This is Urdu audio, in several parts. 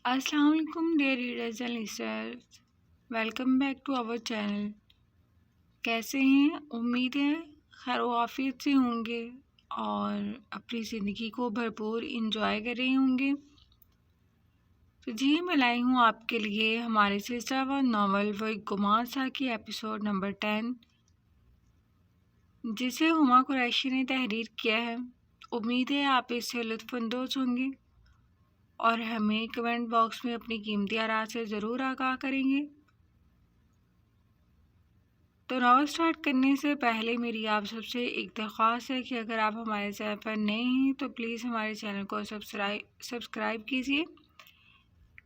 السلام علیکم dear readers and listeners, welcome back to our channel. کیسے ہیں؟ امید ہے خیر و عافیت سے ہوں گے اور اپنی زندگی کو بھرپور انجوائے کر رہے ہوں گے۔ تو جی میں لائی ہوں آپ کے لیے ہمارے سلسلہ و ناول وہ ایک گمان سا کی ایپیسوڈ نمبر 10، جسے ہما قریشی نے تحریر کیا ہے۔ امید ہے آپ اس سے لطف اندوز ہوں گے اور ہمیں کمنٹ باکس میں اپنی قیمتی آراء سے ضرور آگاہ کریں گے۔ تو ناول سٹارٹ کرنے سے پہلے میری آپ سب سے ایک درخواست ہے کہ اگر آپ ہمارے چینل پر نئے ہیں تو پلیز ہمارے چینل کو سبسکرائب کیجیے،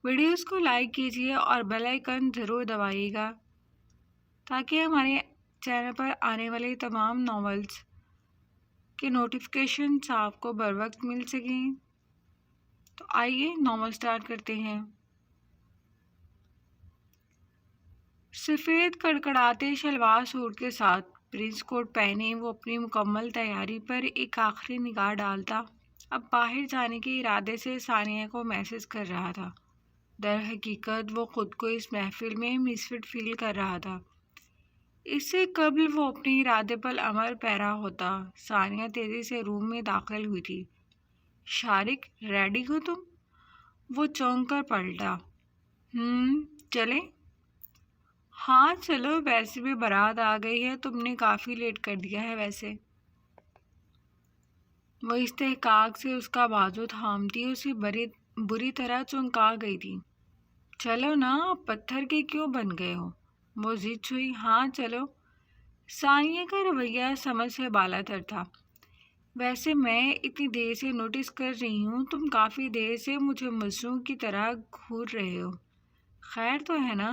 ویڈیوز کو لائک کیجیے اور بیل آئیکن ضرور دبائیے گا تاکہ ہمارے چینل پر آنے والے تمام ناولز کے نوٹیفیکیشنز آپ کو بر وقت مل سکیں۔ تو آئیے ناول سٹارٹ کرتے ہیں۔ سفید کڑکڑاتے شلوار سوٹ کے ساتھ پرنس کوٹ پہنے وہ اپنی مکمل تیاری پر ایک آخری نگاہ ڈالتا اب باہر جانے کے ارادے سے ثانیہ کو میسج کر رہا تھا۔ در حقیقت وہ خود کو اس محفل میں مسفٹ فیل کر رہا تھا۔ اس سے قبل وہ اپنے ارادے پر عمل پیرا ہوتا۔ ثانیہ تیزی سے روم میں داخل ہوئی تھی۔ شارق ریڈی ہو تم؟ وہ چونک کر پلٹا۔ چلیں؟ ہاں چلو، ویسے بھی بارات آ گئی ہے، تم نے کافی لیٹ کر دیا ہے ویسے۔ وہ استحقاق سے اس کا بازو تھامتی اسے بری طرح چونکا گئی تھی۔ چلو نا، اب پتھر کے کیوں بن گئے ہو؟ وہ ضد ہوئی۔ ہاں چلو۔ ثانیہ کا رویہ سمجھ سے بالا تر تھا۔ ویسے میں اتنی دیر سے نوٹس کر رہی ہوں تم کافی دیر سے مجھے مجنون کی طرح گھور رہے ہو۔ خیر تو ہے نا؟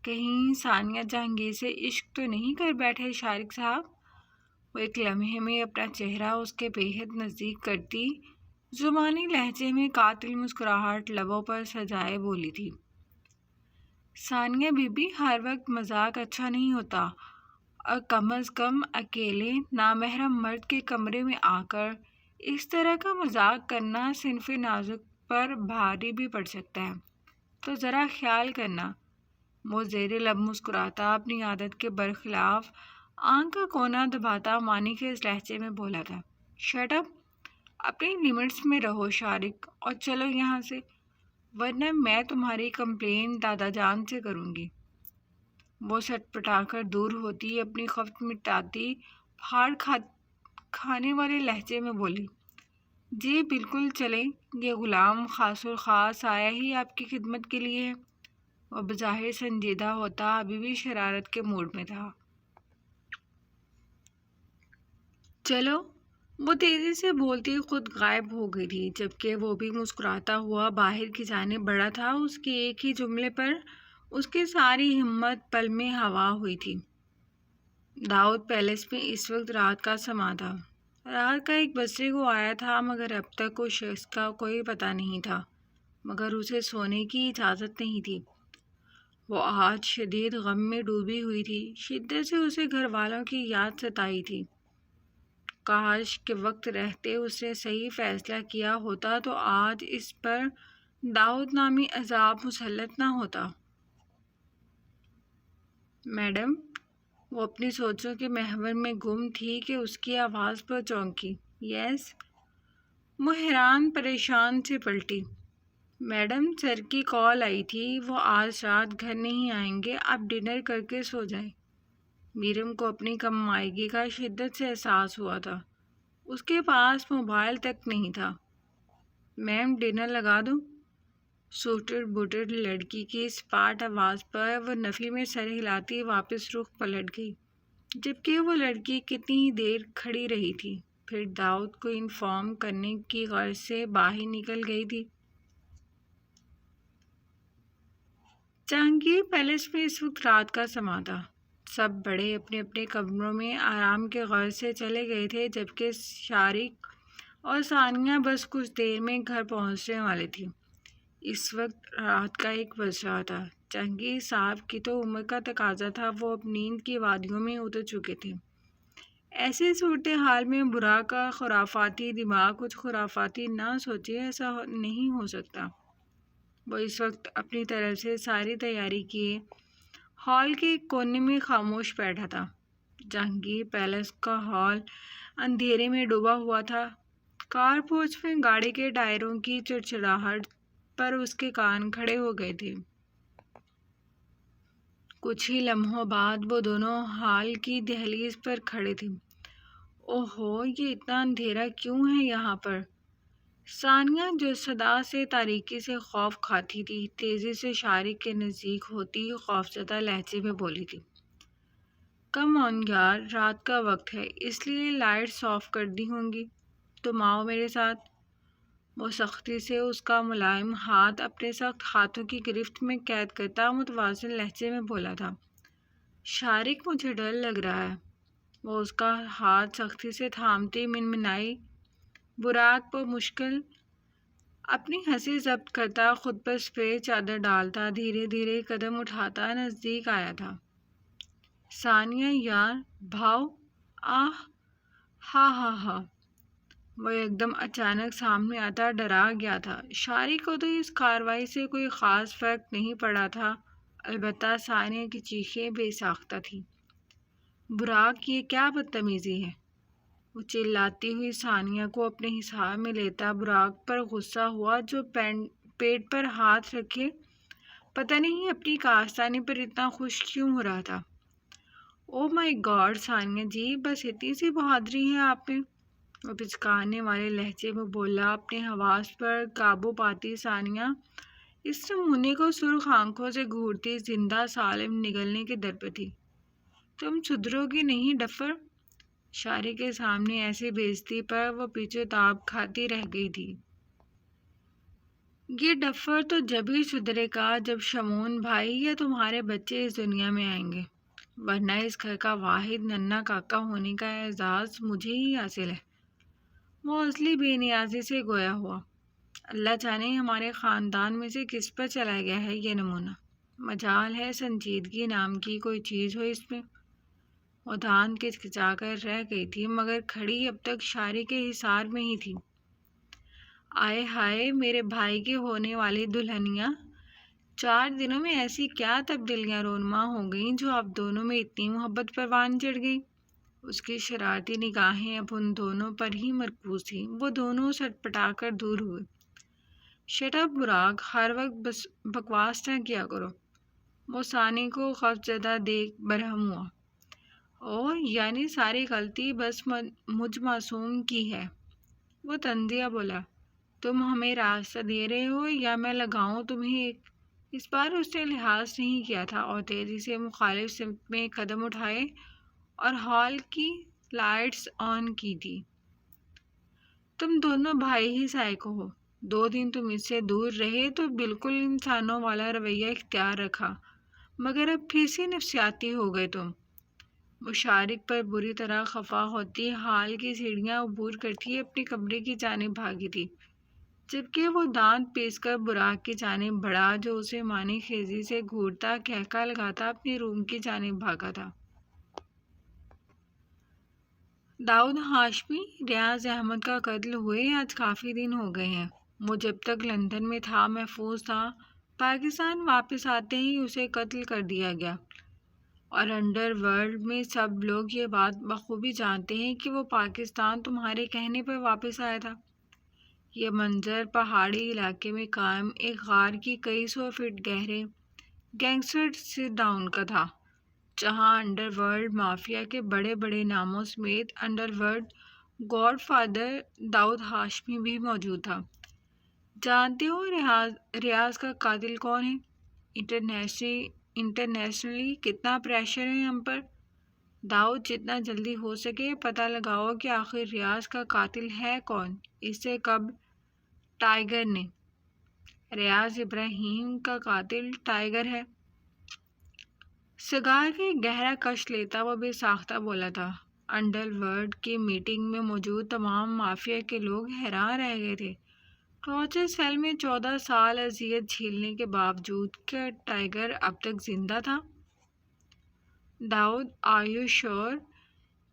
کہیں ثانیہ جہانگیر سے عشق تو نہیں کر بیٹھے شارق صاحب؟ وہ ایک لمحے میں اپنا چہرہ اس کے بے حد نزدیک کرتی زبانی لہجے میں قاتل مسکراہٹ لبوں پر سجائے بولی تھی۔ ثانیہ بی بی، ہر وقت مذاق اچھا نہیں ہوتا، اور کم از کم اکیلے نامحرم مرد کے کمرے میں آ کر اس طرح کا مذاق کرنا صنف نازک پر بھاری بھی پڑ سکتا ہے، تو ذرا خیال کرنا۔ وہ زیر لب مسکراتا اپنی عادت کے برخلاف آنکھ کا کونا دباتا معنی کے اس لہجے میں بولا تھا۔ شٹ اپ، اپنی لیمٹس میں رہو شارق، اور چلو یہاں سے، ورنہ میں تمہاری کمپلین دادا جان سے کروں گی۔ وہ سٹ پٹا کر دور ہوتی اپنی خفت مٹاتی پھاڑ کھانے والے لہجے میں بولی۔ جی بالکل چلیں، یہ غلام خاص الخاص آیا ہی آپ کی خدمت کے لیے ہے۔ وہ بظاہر سنجیدہ ہوتا ابھی بھی شرارت کے موڈ میں تھا۔ چلو، وہ تیزی سے بولتی خود غائب ہو گئی تھی، جبکہ وہ بھی مسکراتا ہوا باہر کی جانب بڑھا تھا۔ اس کے ایک ہی جملے پر اس کی ساری ہمت پل میں ہوا ہوئی تھی۔ داؤد پیلس میں اس وقت رات کا سما تھا۔ رات کا 1 بجے کو آیا تھا، مگر اب تک اس شخص کا کوئی پتہ نہیں تھا، مگر اسے سونے کی اجازت نہیں تھی۔ وہ آج شدید غم میں ڈوبی ہوئی تھی۔ شدت سے اسے گھر والوں کی یاد ستائی تھی۔ کاش کہ وقت رہتے اس نے صحیح فیصلہ کیا ہوتا تو آج اس پر داؤد نامی عذاب مسلط نہ ہوتا۔ میڈم، وہ اپنی سوچوں کے محور میں گم تھی کہ اس کی آواز پر چونکی۔ یس؟ وہ حیران پریشان سے پلٹی۔ میڈم، سر کی کال آئی تھی، وہ آج رات گھر نہیں آئیں گے، آپ ڈنر کر کے سو جائیں۔ میرم کو اپنی کم مائگی کا شدت سے احساس ہوا تھا۔ اس کے پاس موبائل تک نہیں تھا۔ میم ڈنر لگا دوں؟ سوٹڈ بوٹڈ لڑکی کی سپاٹ آواز پر وہ نفی میں سر ہلاتی واپس رخ پلٹ گئی، جبکہ وہ لڑکی کتنی ہی دیر کھڑی رہی تھی، پھر داؤد کو انفارم کرنے کی غرض سے باہر نکل گئی تھی۔ جہانگیر پیلس میں اس وقت رات کا سما تھا۔ سب بڑے اپنے اپنے کمروں میں آرام کے غرض سے چلے گئے تھے، جبکہ شارق اور ثانیہ بس کچھ دیر میں گھر پہنچنے والے تھی۔ اس وقت رات کا 1 بج رہا تھا۔ جہانگیر صاحب کی تو عمر کا تقاضا تھا، وہ اب نیند کی وادیوں میں اتر چکے تھے۔ ایسی صورتحال میں برا کا خرافاتی دماغ کچھ خرافاتی نہ سوچے، ایسا نہیں ہو سکتا۔ وہ اس وقت اپنی طرف سے ساری تیاری کیے ہال کے ایک کونے میں خاموش بیٹھا تھا۔ جہانگیر پیلس کا ہال اندھیرے میں ڈوبا ہوا تھا۔ کار پوچھ میں گاڑی کے ٹائروں کی چڑچڑاہٹ پر اس کے کان کھڑے ہو گئے تھے۔ کچھ ہی لمحوں بعد وہ دونوں ہال کی دہلیز پر کھڑے تھے۔ اوہو، یہ اتنا اندھیرا کیوں ہے یہاں پر؟ ثانیہ، جو صدا سے تاریکی سے خوف کھاتی تھی، تیزی سے شارق کے نزدیک ہوتی خوفزدہ لہجے میں بولی تھی۔ کم آن یار، رات کا وقت ہے، اس لیے لائٹس آف کر دی ہوں گی۔ تم آؤ میرے ساتھ۔ وہ سختی سے اس کا ملائم ہاتھ اپنے سخت ہاتھوں کی گرفت میں قید کرتا متوازن لہجے میں بولا تھا، شارق مجھے ڈر لگ رہا ہے۔ وہ اس کا ہاتھ سختی سے تھامتی منمنائی، براق پر مشکل اپنی ہنسی ضبط کرتا، خود پر سفید چادر ڈالتا، دھیرے دھیرے قدم اٹھاتا نزدیک آیا تھا۔ ثانیہ یار، بھاؤ، آہ، ہا ہا ہا۔ وہ ایک دم اچانک سامنے آتا ڈرا گیا تھا۔ شارق کو تو اس کارروائی سے کوئی خاص فرق نہیں پڑا تھا، البتہ ثانیہ کی چیخیں بے ساختہ تھیں۔ براق، یہ کیا بدتمیزی ہے؟ وہ چلاتی ہوئی ثانیہ کو اپنے حصار میں لیتا براق پر غصہ ہوا، جو پیٹ پر ہاتھ رکھے پتہ نہیں اپنی کارستانی پر اتنا خوش کیوں ہو رہا تھا۔ او مائی گاڈ ثانیہ جی، بس اتنی سی بہادری ہے آپ میں؟ وہ پچکارنے والے لہجے میں بولا، اپنے حواس پر قابو پاتی ثانیہ اس نمونے کو سرخ آنکھوں سے گھورتی زندہ سالم نگلنے کے در پہ تھی۔ تم سدھرو گی نہیں ڈفر؟ شارق کے سامنے ایسی بے عزتی پر وہ پیچھے تاب کھاتی رہ گئی تھی۔ یہ ڈفر تو جب ہی سدھرے گا جب شمون بھائی یا تمہارے بچے اس دنیا میں آئیں گے، ورنہ اس گھر کا واحد ننھا کاکا ہونے کا اعزاز مجھے ہی حاصل ہے۔ وہ اصلی بے نیازی سے گویا ہوا۔ اللہ جانے ہمارے خاندان میں سے کس پر چلا گیا ہے یہ نمونہ۔ مجال ہے سنجیدگی نام کی کوئی چیز ہو اس میں۔ وہ دھان کچکچا کر رہ گئی تھی، مگر کھڑی اب تک شارق کے حصار میں ہی تھی۔ آئے ہائے میرے بھائی کے ہونے والی دلہنیا، 4 دنوں میں ایسی کیا تبدیلیاں رونما ہو گئیں جو آپ دونوں میں اتنی محبت پروان چڑھ گئی؟ اس کی شرارتی نگاہیں اب ان دونوں پر ہی مرکوز تھیں۔ وہ دونوں سٹپٹا کر دور ہوئے۔ شٹ اپ براق، ہر وقت بس بکواس نہ کیا کرو۔ وہ ثانی کو خوفزدہ دیکھ برہم ہوا۔ او، یعنی ساری غلطی بس مجھ معصوم کی ہے؟ وہ طنزیہ بولا۔ تم ہمیں راستہ دے رہے ہو یا میں لگاؤں تمہیں ایک؟ اس بار اس نے لحاظ نہیں کیا تھا اور تیزی سے مخالف سمت میں قدم اٹھائے اور ہال کی لائٹس آن کی تھی۔ تم دونوں بھائی ہی سائیکو ہو۔ 2 دن تم اس سے دور رہے تو بالکل انسانوں والا رویہ اختیار رکھا، مگر اب پھر سے نفسیاتی ہو گئے تم۔ وہ شارق پر بری طرح خفا ہوتی ہال کی سیڑھیاں عبور کرتی اپنے کمرے کی جانب بھاگی تھی، جبکہ وہ دانت پیس کر براق کی جانب بڑھا، جو اسے معنی خیزی سے گھورتا کہکا لگاتا اپنے روم کی جانب بھاگا تھا۔ داؤد ہاشمی، ریاض احمد کا قتل ہوئے آج کافی دن ہو گئے ہیں۔ وہ جب تک لندن میں تھا محفوظ تھا، پاکستان واپس آتے ہی اسے قتل کر دیا گیا، اور انڈر ورلڈ میں سب لوگ یہ بات بخوبی جانتے ہیں کہ وہ پاکستان تمہارے کہنے پر واپس آیا تھا۔ یہ منظر پہاڑی علاقے میں قائم ایک غار کی کئی 100 فٹ گہرے گینگسٹر سٹ ڈاؤن کا تھا، جہاں انڈر ورلڈ مافیا کے بڑے بڑے ناموں سمیت انڈر ورلڈ گاڈ فادر داؤد ہاشمی بھی موجود تھا۔ جانتے ہو ریاض کا قاتل کون ہے؟ انٹرنیشنلی کتنا پریشر ہے ہم پر؟ داؤد، جتنا جلدی ہو سکے پتہ لگاؤ کہ آخر ریاض کا قاتل ہے کون۔ اس سے قبل ٹائیگر نے۔ ریاض ابراہیم کا قاتل ٹائیگر ہے۔ سگار کی گہرا کش لیتا وہ بے ساختہ بولا تھا۔ انڈر ورلڈ کی میٹنگ میں موجود تمام مافیا کے لوگ حیران رہ گئے تھے۔ ٹارچر سیل میں 14 سال اذیت جھیلنے کے باوجود کیا ٹائیگر اب تک زندہ تھا؟ داؤد، آر یو شور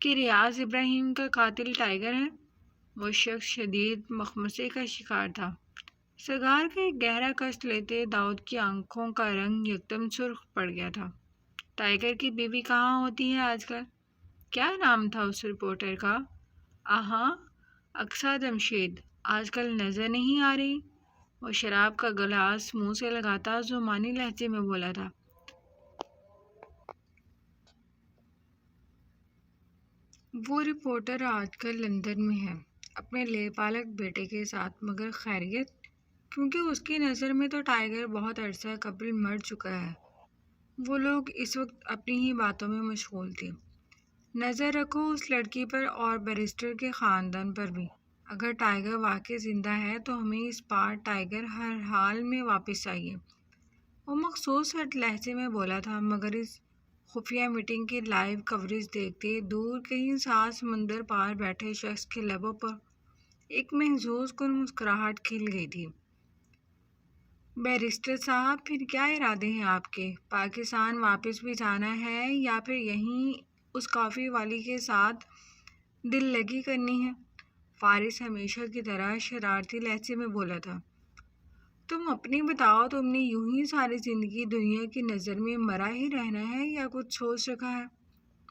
کہ ریاض ابراہیم کا قاتل ٹائیگر ہے؟ وہ شخص شدید مخمصے کا شکار تھا۔ سگار کا ایک گہرا کش لیتے داؤد کی آنکھوں کا رنگ یکدم سرخ پڑ گیا تھا۔ ٹائیگر کی بیوی کہاں ہوتی ہے آج کل؟ کیا نام تھا اس رپورٹر کا؟ آہاں، اقصیٰ جمشید آج کل نظر نہیں آ رہی۔ وہ شراب کا گلاس منہ سے لگاتا زمانی لہجے میں بولا تھا۔ وہ رپورٹر آج کل لندن میں ہے، اپنے لے پالک بیٹے کے ساتھ، مگر خیریت؟ کیونکہ اس کی نظر میں تو ٹائیگر بہت عرصہ قبل مر چکا ہے۔ وہ لوگ اس وقت اپنی ہی باتوں میں مشغول تھے۔ نظر رکھو اس لڑکی پر اور بیرسٹر کے خاندان پر بھی۔ اگر ٹائیگر واقعی زندہ ہے تو ہمیں اس بار ٹائیگر ہر حال میں واپس چاہیے۔ وہ مخصوص ہٹ لہجے میں بولا تھا، مگر اس خفیہ میٹنگ کی لائیو کوریج دیکھتے دور کہیں 7 سمندر پار بیٹھے شخص کے لبوں پر ایک محظوظ کن مسکراہٹ کھل گئی تھی۔ بیرسٹر صاحب، پھر کیا ارادے ہیں آپ کے؟ پاکستان واپس بھی جانا ہے یا پھر یہیں اس کافی والی کے ساتھ دل لگی کرنی ہے؟ فارس ہمیشہ کی طرح شرارتی لہجے میں بولا تھا۔ تم اپنی بتاؤ، تم نے یوں ہی ساری زندگی دنیا کی نظر میں مرا ہی رہنا ہے یا کچھ سوچ رکھا ہے؟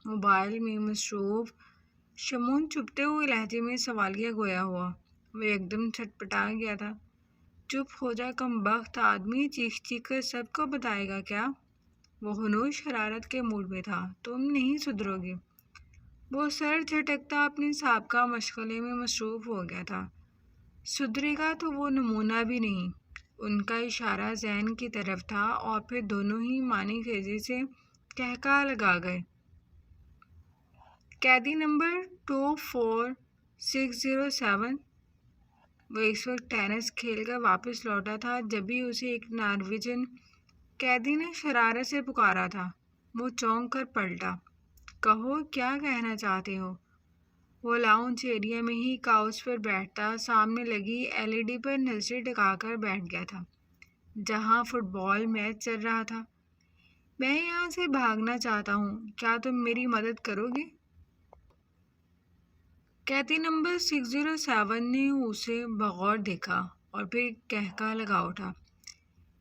موبائل میں مصروف شمون چپتے ہوئے لہجے میں سوالیہ گویا ہوا۔ وہ ایک دم چھٹپٹا گیا تھا۔ چپ ہو جا کم بخت آدمی، چیخ چیخ کر سب کو بتائے گا کیا؟ وہ ہنوز شرارت کے موڈ میں تھا۔ تم نہیں سدھرو گے۔ وہ سر جھٹکتا اپنی سابقہ مشغلے میں مصروف ہو گیا تھا۔ سدھرے گا تو وہ نمونہ بھی نہیں۔ ان کا اشارہ ذہن کی طرف تھا اور پھر دونوں ہی معنی خیزی سے کہکہا لگا گئے۔ قیدی نمبر 24607۔ وہ اس وقت ٹینس کھیل کر واپس لوٹا تھا جبھی اسے ایک نارویجن قیدی نے شرارت سے پکارا تھا۔ وہ چونک کر پلٹا۔ کہو، کیا کہنا چاہتے ہو؟ وہ لاؤنج ایریا میں ہی کاؤچ پر بیٹھتا سامنے لگی LED پر نظریں ٹکا کر بیٹھ گیا تھا، جہاں فٹ بال میچ چل رہا تھا۔ میں یہاں سے بھاگنا چاہتا ہوں، کیا تم میری مدد کرو گے؟ قیدی نمبر 607 نے اسے بغور دیکھا اور پھر کہکہا لگا اٹھا۔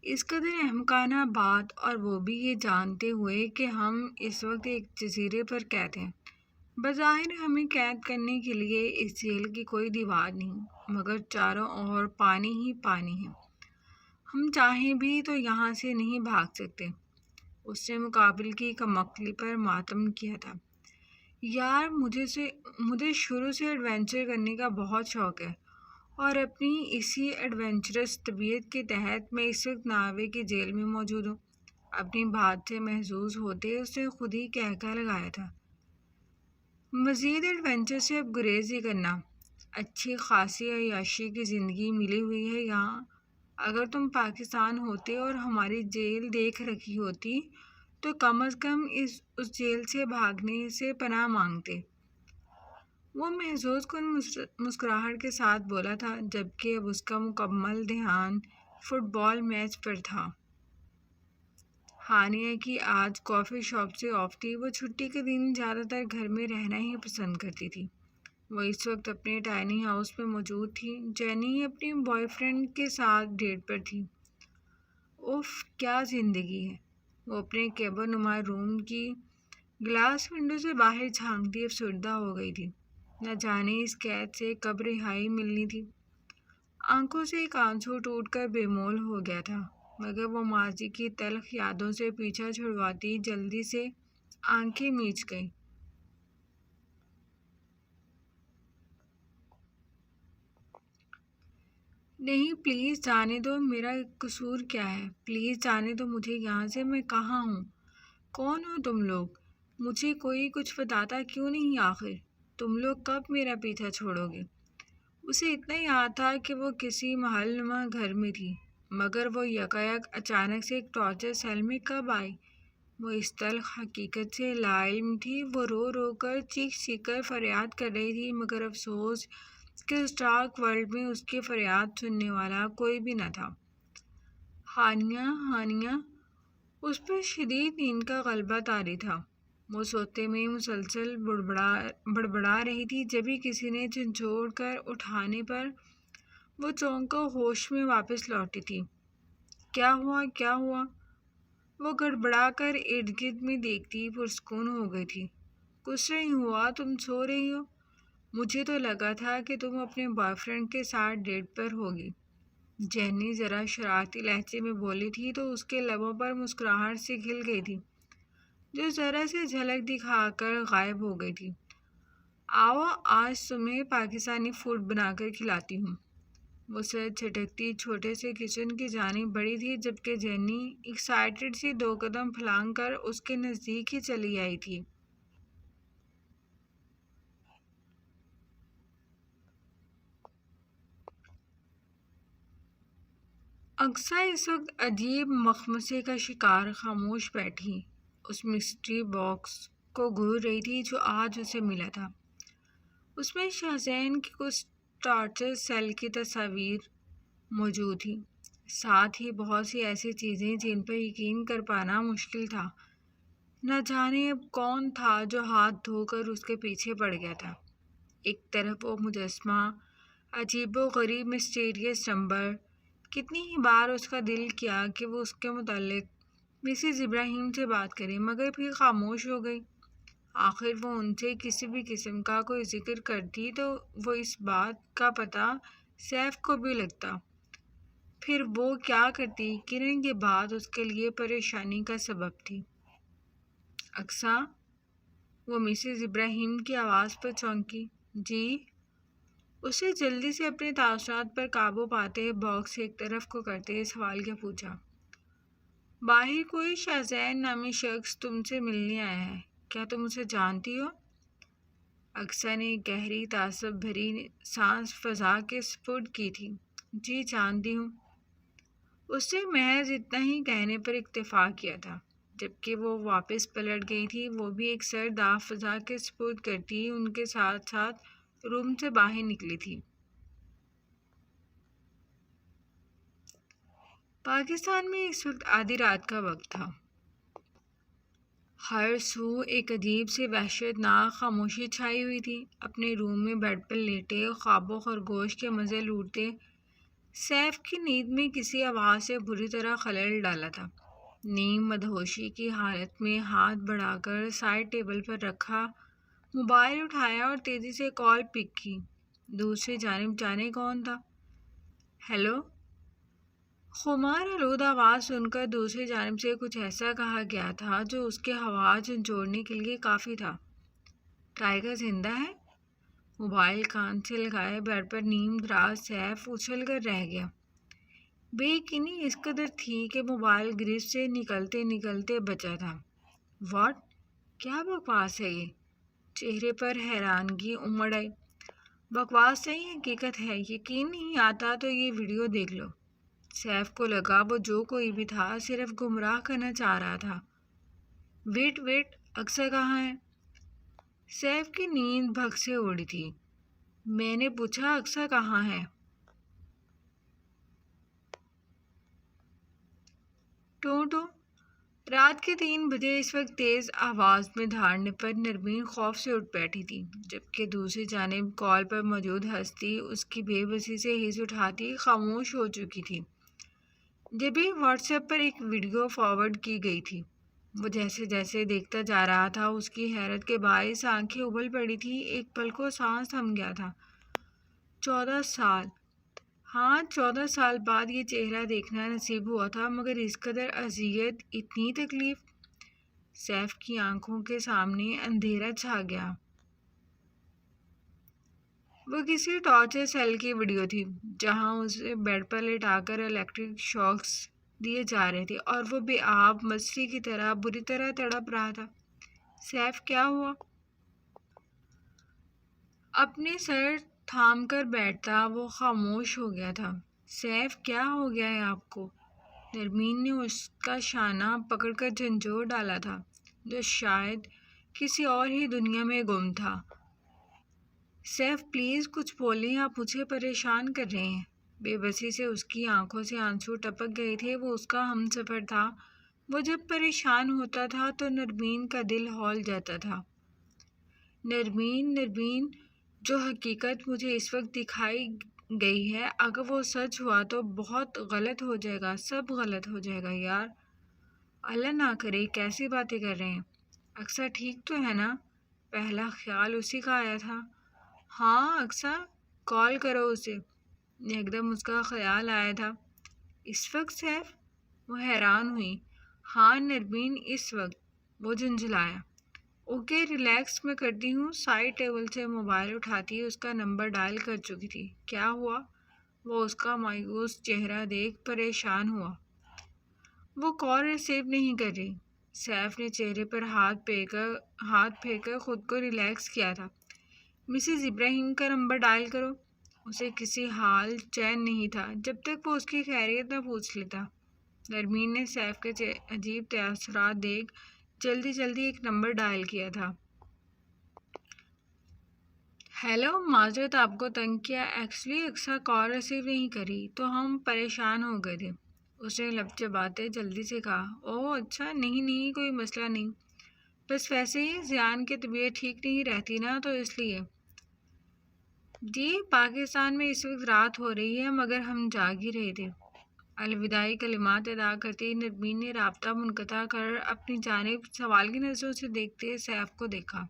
اس قدر احمقانہ بات، اور وہ بھی یہ جانتے ہوئے کہ ہم اس وقت ایک جزیرے پر قید ہیں۔ بظاہر ہمیں قید کرنے کے لیے اس جیل کی کوئی دیوار نہیں، مگر چاروں اور پانی ہی پانی ہے۔ ہم چاہیں بھی تو یہاں سے نہیں بھاگ سکتے۔ اس نے مقابل کی کمقلی پر ماتم کیا تھا۔ یار، مجھے شروع سے ایڈونچر کرنے کا بہت شوق ہے، اور اپنی اسی ایڈونچرس طبیعت کے تحت میں اس وقت ناوے کی جیل میں موجود ہوں۔ اپنی بات سے محظوظ ہوتے اس نے خود ہی کہکہا لگایا تھا۔ مزید ایڈونچر سے اب گریز ہی کرنا۔ اچھی خاصی عیاشی کی زندگی ملی ہوئی ہے یہاں۔ اگر تم پاکستان ہوتے اور ہماری جیل دیکھ رکھی ہوتی تو کم از کم اس جیل سے بھاگنے سے پناہ مانگتے۔ وہ محظوظ کن مسکراہٹ کے ساتھ بولا تھا، جبکہ اب اس کا مکمل دھیان فٹ بال میچ پر تھا۔ ہانیہ کی آج کافی شاپ سے آف تھی۔ وہ چھٹی کے دن زیادہ تر گھر میں رہنا ہی پسند کرتی تھی۔ وہ اس وقت اپنے ٹائنی ہاؤس میں موجود تھی۔ جینی اپنی بوائے فرینڈ کے ساتھ ڈیٹ پر تھی۔ اف، کیا زندگی ہے! وہ اپنے کیبن نما روم کی گلاس ونڈو سے باہر جھانکتی افسردہ ہو گئی تھی۔ نہ جانے اس قید سے کب رہائی ملنی تھی۔ آنکھوں سے ایک آنسو ٹوٹ کر بے مول ہو گیا تھا، مگر وہ ماضی کی تلخ یادوں سے پیچھا چھڑواتی جلدی سے آنکھیں میچ گئی۔ نہیں، پلیز جانے دو، میرا قصور کیا ہے؟ پلیز جانے دو مجھے یہاں سے۔ میں کہاں ہوں؟ کون ہو تم لوگ؟ مجھے کوئی کچھ بتاتا کیوں نہیں آخر؟ تم لوگ کب میرا پیچھا چھوڑو گے؟ اسے اتنا یاد تھا کہ وہ کسی محل نما گھر میں تھی، مگر وہ یکایک اچانک سے ایک ٹارچر سیل میں کب آئی؟ وہ اس تلخ حقیقت سے لا علم تھی۔ وہ رو رو کر چیخ چیخ کر فریاد کر رہی تھی، مگر افسوس کہ اس ڈارک ورلڈ میں اس کی فریاد سننے والا کوئی بھی نہ تھا۔ ہانیہ! اس پر شدید نیند کا غلبہ طاری تھا۔ وہ سوتے میں مسلسل بڑبڑا رہی تھی، جبھی کسی نے جھنجھوڑ کر اٹھانے پر وہ چونک کر ہوش میں واپس لوٹی تھی۔ کیا ہوا کیا ہوا؟ وہ گڑبڑا کر ارد گرد میں دیکھتی پرسکون ہو گئی تھی۔ کچھ نہیں ہوا، تم سو رہی ہو؟ مجھے تو لگا تھا کہ تم اپنے بوائے فرینڈ کے ساتھ ڈیٹ پر ہوگی، جینی ذرا شرارتی لہجے میں بولی تھی تو اس کے لبوں پر مسکراہٹ سے کھل گئی تھی جو ذرا سی جھلک دکھا کر غائب ہو گئی تھی۔ آؤ آج تمہیں پاکستانی فوڈ بنا کر کھلاتی ہوں۔ وہ سر جھٹکتی چھوٹے سے کچن کی جانب بڑھی تھی جبکہ جینی ایکسائٹڈ سی 2 قدم پھلانگ کر اس کے نزدیک ہی چلی آئی تھی۔ اقصیٰ اس وقت عجیب مخمصے کا شکار خاموش بیٹھی اس مسٹری باکس کو گھور رہی تھی جو آج اسے ملا تھا۔ اس میں شاہزین کی کچھ ٹارچر سیل کی تصاویر موجود تھیں، ساتھ ہی بہت سی ایسی چیزیں جن پر یقین کر پانا مشکل تھا۔ نہ جانے اب کون تھا جو ہاتھ دھو کر اس کے پیچھے پڑ گیا تھا۔ ایک طرف وہ مجسمہ، عجیب و غریب مسٹیریس نمبر، کتنی ہی بار اس کا دل کیا کہ وہ اس کے متعلق مسز ابراہیم سے بات کرے مگر پھر خاموش ہو گئی۔ آخر وہ ان سے کسی بھی قسم کا کوئی ذکر کرتی تو وہ اس بات کا پتہ سیف کو بھی لگتا، پھر وہ کیا کرتی؟ کرن کی بات اس کے لیے پریشانی کا سبب تھی۔ اقصیٰ، وہ مسز ابراہیم کی آواز پر چونکی۔ جی؟ اسے جلدی سے اپنے تاثرات پر قابو پاتے باکس ایک طرف کو کرتے سوال کیا پوچھا۔ باہر کوئی شاہزین نامی شخص تم سے ملنے آیا ہے، کیا تم اسے جانتی ہو؟ اقصیٰ نے گہری تعصب بھری سانس فضا کے سپرد کی تھی۔ جی جانتی ہوں۔ اس نے محض اتنا ہی کہنے پر اکتفا کیا تھا۔ جبکہ وہ واپس پلٹ گئی تھی وہ بھی ایک سرد آب فضا کے سپرد کرتی ان کے ساتھ ساتھ روم سے باہر نکلی تھی۔ پاکستان میں اس وقت آدھی رات کا وقت تھا۔ ہر سو ایک عجیب سے وحشت ناک خاموشی چھائی ہوئی تھی۔ اپنے روم میں بیڈ پر لیٹے خواب و خرگوش کے مزے لوٹتے سیف کی نیند میں کسی آواز سے بری طرح خلل ڈالا تھا۔ نیم مدہوشی کی حالت میں ہاتھ بڑھا کر سائڈ ٹیبل پر رکھا موبائل اٹھایا اور تیزی سے کال پک کی۔ دوسری جانب جانے کون تھا؟ ہیلو؟ خمار آلود آواز سن کر دوسری جانب سے کچھ ایسا کہا گیا تھا جو اس کے حواس جھنجھوڑنے کے لیے کافی تھا۔ ٹائیگر زندہ ہے؟ موبائل کان سے لگائے بیڈ پر نیم دراز سیف اچھل کر رہ گیا۔ بے یقینی اس قدر تھی کہ موبائل گرفت سے نکلتے نکلتے بچا تھا۔ واٹ؟ کیا بکواس ہے یہ؟ چہرے پر حیرانگی امڑ آئی۔ بکواس نہیں، حقیقت ہے، یقین نہیں آتا تو یہ ویڈیو دیکھ لو۔ سیف کو لگا وہ جو کوئی بھی تھا صرف گمراہ کرنا چاہ رہا تھا۔ ویٹ، اقصیٰ کہاں ہے؟ سیف کی نیند بھگ سے اڑی تھی۔ میں نے پوچھا اقصیٰ کہاں ہے؟ ٹو رات کے 3 بجے اس وقت تیز آواز میں دھاڑنے پر نرمین خوف سے اٹھ بیٹھی تھی جبکہ دوسری جانب کال پر موجود ہستی اس کی بے بسی سے ہیس اٹھاتی خاموش ہو چکی تھی۔ جبھی واٹس ایپ پر ایک ویڈیو فارورڈ کی گئی تھی۔ وہ جیسے جیسے دیکھتا جا رہا تھا اس کی حیرت کے باعث آنکھیں ابل پڑی تھی، ایک پل کو سانس تھم گیا تھا۔ 14 سال، ہاں 14 سال بعد یہ چہرہ دیکھنا نصیب ہوا تھا مگر اس قدر اذیت، اتنی تکلیف۔ سیف کی آنکھوں کے سامنے اندھیرا چھا گیا۔ وہ کسی ٹارچر سیل کی ویڈیو تھی جہاں اسے بیڈ پر لٹا کر الیکٹرک شاکس دیے جا رہے تھے اور وہ بے آب مچھلی کی طرح بری طرح تڑپ رہا تھا۔ سیف کیا ہوا؟ اپنے سر تھام کر بیٹھتا وہ خاموش ہو گیا تھا۔ سیف کیا ہو گیا ہے آپ کو؟ نرمین نے اس کا شانہ پکڑ کر جھنجھوڑ ڈالا تھا جو شاید کسی اور ہی دنیا میں گم تھا۔ سیف پلیز کچھ بولیں، آپ مجھے پریشان کر رہے ہیں۔ بے بسی سے اس کی آنکھوں سے آنسو ٹپک گئے تھے۔ وہ اس کا ہم سفر تھا، وہ جب پریشان ہوتا تھا تو نرمین کا دل ہول جاتا تھا۔ نرمین جو حقیقت مجھے اس وقت دکھائی گئی ہے، اگر وہ سچ ہوا تو بہت غلط ہو جائے گا، سب غلط ہو جائے گا یار۔ اللہ نہ کرے، کیسی باتیں کر رہے ہیں؟ اکثر ٹھیک تو ہے نا؟ پہلا خیال اسی کا آیا تھا۔ ہاں اکثر، کال کرو اسے، ایک دم اس کا خیال آیا تھا۔ اس وقت سیف؟ وہ حیران ہوئی۔ ہاں نرمین، اس وقت، وہ جھنجھلایا۔ اوکے ریلیکس، میں کرتی ہوں۔ سائڈ ٹیبل سے موبائل اٹھاتی اس کا نمبر ڈائل کر چکی تھی۔ کیا ہوا؟ وہ اس کا مایوس چہرہ دیکھ پریشان ہوا۔ وہ کال ریسیو نہیں کر رہی۔ سیف نے چہرے پر ہاتھ پھیر کر خود کو ریلیکس کیا تھا۔ مسز ابراہیم کا نمبر ڈائل کرو۔ اسے کسی حال چین نہیں تھا جب تک وہ اس کی خیریت نہ پوچھ لیتا۔ نرمین نے سیف کے عجیب تاثرات دیکھ جلدی ایک نمبر ڈائل کیا تھا۔ ہیلو، معذرت آپ کو تنگ کیا، ایکچولی اکثر کال ریسیو نہیں کری تو ہم پریشان ہو گئے تھے۔ اس نے لب چباتے جلدی سے کہا۔ اوہ اچھا، نہیں کوئی مسئلہ نہیں، بس ویسے ہی زیان کی طبیعت ٹھیک نہیں رہتی نا، تو اس لیے۔ جی پاکستان میں اس وقت رات ہو رہی ہے مگر ہم جاگ ہی رہے تھے۔ الوداعی کلمات ادا کرتے نرمین نے رابطہ منقطع کر اپنی جانب سوال کی نظروں سے دیکھتے سیف کو دیکھا۔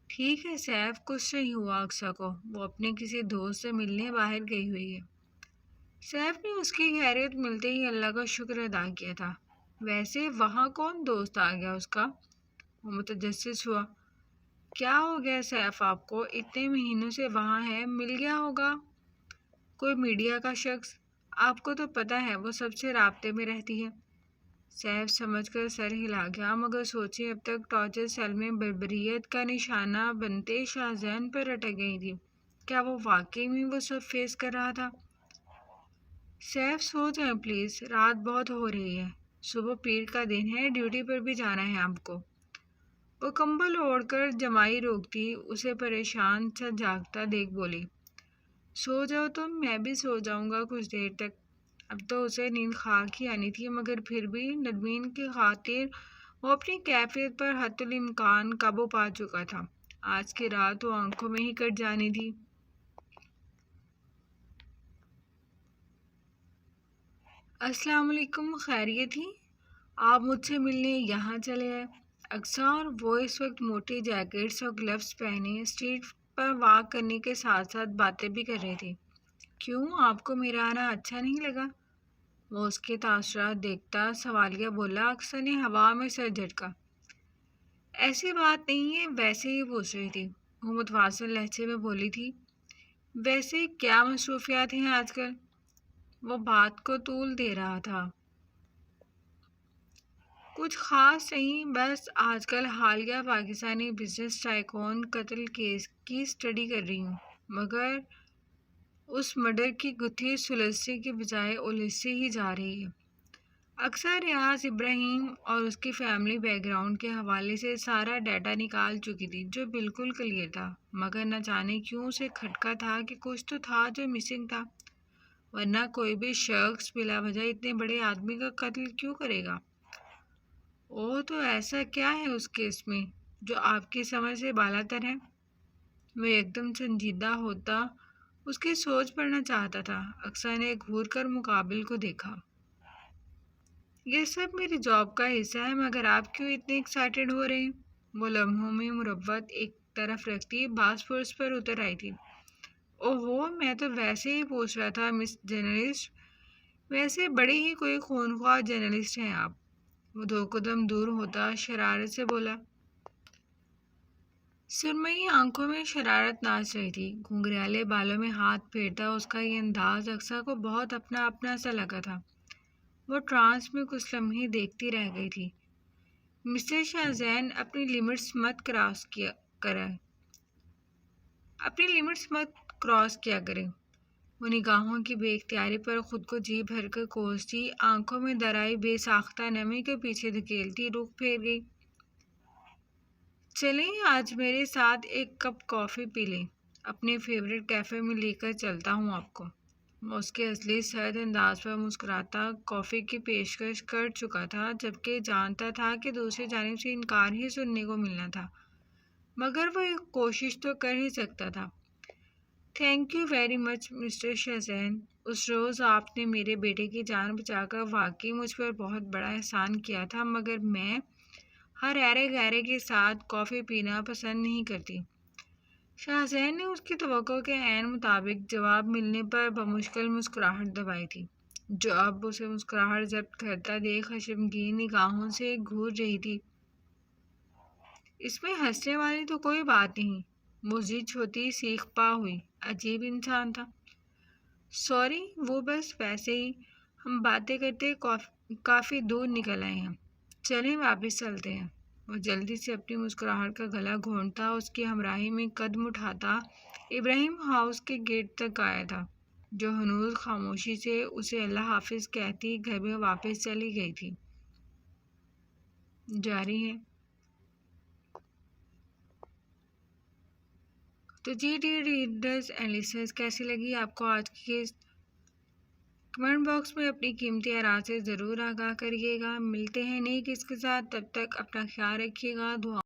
ٹھیک ہے سیف، کچھ نہیں ہوا اکثر کو، وہ اپنے کسی دوست سے ملنے باہر گئی ہوئی ہے۔ سیف نے اس کی خیریت ملتے ہی اللہ کا شکر ادا کیا تھا۔ ویسے وہاں کون دوست آ گیا اس کا؟ وہ متجسس ہوا۔ کیا ہو گیا سیف آپ کو؟ اتنے مہینوں سے وہاں ہے، مل گیا ہوگا کوئی میڈیا کا شخص؟ آپ کو تو پتہ ہے وہ سب سے رابطے میں رہتی ہے۔ سیف سمجھ کر سر ہلا گیا، مگر سوچے اب تک ٹارچر سیل میں بربریت کا نشانہ بنتے شاہزین پر اٹک گئی تھی۔ کیا وہ واقعی میں وہ سب فیس کر رہا تھا؟ سیف سو جائیں پلیز، رات بہت ہو رہی ہے، صبح پیر کا دن ہے، ڈیوٹی پر بھی جانا ہے آپ کو۔ وہ کمبل اوڑھ کر جمائی روکتی اسے پریشان سا جاگتا دیکھ بولی۔ سو جاؤ تم، میں بھی سو جاؤں گا کچھ دیر تک۔ اب تو اسے نیند خاک ہی آنی تھی، مگر پھر بھی نرمین کی خاطر وہ اپنی کیفیت پر حتی الامکان قابو پا چکا تھا۔ آج کی رات تو آنکھوں میں ہی کٹ جانی تھی۔ السلام علیکم، خیریت تھی؟ آپ مجھ سے ملنے یہاں چلے آئے؟ اکثر وہ اس وقت موٹی جیکٹس اور گلوز پہنے اسٹریٹ پر واک کرنے کے ساتھ ساتھ باتیں بھی کر رہے تھے۔ کیوں، آپ کو میرا آنا اچھا نہیں لگا؟ وہ اس کے تاثرات دیکھتا سوالیہ بولا۔ اکثر نے ہوا میں سر جھٹکا۔ ایسی بات نہیں ہے، ویسے ہی پوچھ رہی تھی، وہ متواضع لہجے میں بولی تھی۔ ویسے کیا مصروفیات ہیں آج کل؟ وہ بات کو طول دے رہا تھا۔ کچھ خاص نہیں، بس آج کل حالیہ پاکستانی بزنس ٹائکون قتل کیس کی اسٹڈی کر رہی ہوں، مگر اس مرڈر کی گتھی سلجھنے کے بجائے الجھتی ہی جا رہی ہے۔ اکثر ریاض ابراہیم اور اس کی فیملی بیک گراؤنڈ کے حوالے سے سارا ڈیٹا نکال چکی تھی جو بالکل کلیئر تھا، مگر نہ جانے کیوں اسے کھٹکا تھا کہ کچھ تو تھا جو مسنگ تھا، ورنہ کوئی بھی شخص بلا وجہ اتنے بڑے آدمی کا قتل کیوں کرے گا؟ اوہ، تو ایسا کیا ہے اس کیس میں جو آپ کی سمجھ سے بالا تر ہے؟ وہ ایک دم سنجیدہ ہوتا اس کی سوچ پڑھنا چاہتا تھا۔ اکثر نے گھور کر مقابل کو دیکھا۔ یہ سب میری جاب کا حصہ ہے، مگر آپ کیوں اتنے ایکسائٹیڈ ہو رہے ہیں؟ وہ لمحوں میں مروت ایک طرف رکھتی باس پرس پر اتر آئی تھی۔ اوہو، میں تو ویسے ہی پوچھ رہا تھا مس جرنلسٹ، ویسے بڑے ہی کوئی خونخوار جرنلسٹ ہیں آپ۔ وہ دو قدم دور ہوتا شرارت سے بولا۔ سرمئی آنکھوں میں شرارت ناچ رہی تھی، گھنگریالے بالوں میں ہاتھ پھیرتا اس کا یہ انداز اکثر کو بہت اپنا سا لگا تھا۔ وہ ٹرانس میں کچھ لمحے دیکھتی رہ گئی تھی۔ مسٹر شاہزین، اپنی لمٹس مت کراس کیا کریں۔ وہ نگاہوں کی بے اختیاری پر خود کو جی بھر کر کوستی، آنکھوں میں درائی بے ساختہ نمی کے پیچھے دھکیلتی رخ پھیر گئی۔ چلیں آج میرے ساتھ ایک کپ کافی پی لیں، اپنے فیورٹ کیفے میں لے کر چلتا ہوں آپ کو۔ وہ اس کے اصلی سرد انداز پر مسکراتا کافی کی پیشکش کر چکا تھا، جبکہ جانتا تھا کہ دوسری جانب سے انکار ہی سننے کو ملنا تھا، مگر وہ ایک کوشش تو کر ہی سکتا تھا۔ Thank you very much mister Shahzeen, اس روز آپ نے میرے بیٹے کی جان بچا کر واقعی مجھ پر بہت بڑا احسان کیا تھا، مگر میں ہر ایرے غیرے کے ساتھ کافی پینا پسند نہیں کرتی۔ شہزین نے اس کی توقع کے عین مطابق جواب ملنے پر بمشکل مسکراہٹ دبائی تھی، جو اب اسے مسکراہٹ ضبط کرتا دیکھ خشمگین نگاہوں سے گھور رہی تھی۔ اس میں ہنسنے والی تو کوئی بات نہیں، وہ ضد چھوٹی سیخ پا ہوئی عجیب انسان تھا۔ سوری، وہ بس ویسے ہی، ہم باتیں کرتے کافی دور نکل آئے ہیں، چلیں واپس چلتے ہیں۔ وہ جلدی سے اپنی مسکراہٹ کا گلا گھونٹتا اس کی ہمراہی میں قدم اٹھاتا ابراہیم ہاؤس کے گیٹ تک آیا تھا، جو ہنوز خاموشی سے اسے اللہ حافظ کہتی گھر میں واپس چلی گئی تھی۔ جاری ہے۔ تو جی ڈیئر ریڈرز اینڈ لسنرز، کیسی لگی آپ کو آج کی کیس؟ کمنٹ باکس میں اپنی قیمتی آراء سے ضرور آگاہ کریے گا۔ ملتے ہیں نئی کس کے ساتھ، تب تک اپنا خیال رکھیے گا۔ دعا